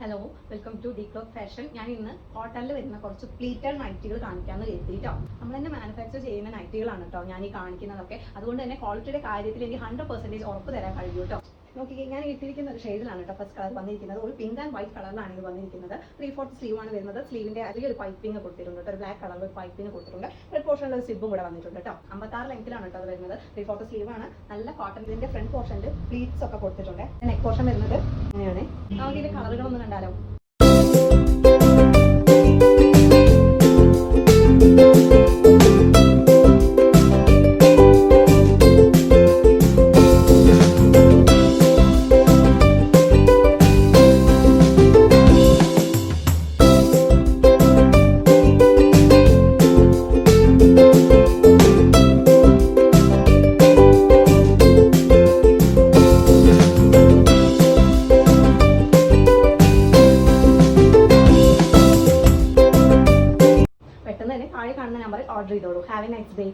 Hello, welcome to the clock fashion. ഞാൻ ഇന്ന് കോട്ടണിൽ വരുന്ന കുറച്ച് പ്ലീറ്റഡ് നൈറ്റികൾ കാണിക്കാമെന്ന് കരുതിയിട്ടോ. നമ്മൾ തന്നെ മാനുഫാക്ചർ ചെയ്യുന്ന നൈറ്റികളാണ് കേട്ടോ ഞാൻ ഈ കാണിക്കുന്നതൊക്കെ. അതുകൊണ്ട് തന്നെ ക്വാളിറ്റിയുടെ കാര്യത്തിൽ എനിക്ക് 100% ഉറപ്പ് തരാൻ കഴിയും കേട്ടോ. നോക്കി, ഞാൻ ഇട്ടിരിക്കുന്ന ഒരു ഷെയ്ഡിലാണ് കേട്ടോ ഫസ്റ്റ് കളർ വന്നിരിക്കുന്നത്. ഒരു പിങ്ക് ആൻഡ് വൈറ്റ് കളറിലാണ് ഇത് വന്നിരിക്കുന്നത്. 3/4 സ്ലീവ് ആണ് വരുന്നത്. സ്ലീവിന്റെ അതിൽ ഒരു പൈപ്പിംഗ് കൊടുത്തിട്ടുണ്ട് കേട്ടോ. ഒരു ബ്ലാക്ക് കളറിൽ ഒരു പൈപ്പിംഗ് കൊടുത്തിട്ടുണ്ട്. റെഡ് പോർഷനിൽ ഒരു സിബും കൂടെ വന്നിട്ടുണ്ട് കേട്ടോ. 56 ലെങ്ത്തിലാണ് കേട്ടോ അത് വരുന്നത്. 3/4 സ്ലീവ് ആണ്. നല്ല കോട്ടൺ. ഇതിന്റെ ഫ്രണ്ട് പോർഷനിൽ പ്ലീറ്റ്സ് ഒക്കെ കൊടുത്തിട്ടുണ്ട്. നെക്ക് പോർഷൻ വരുന്നത് ഇങ്ങനെയാണ്. നമുക്ക് ഇതിന്റെ കളറുകളൊന്നും കണ്ടാലോ. പെട്ടെന്ന് തന്നെ താഴെ കാണുന്ന നമ്പറിൽ ഓർഡർ ചെയ്തോളൂ. Have A nice day.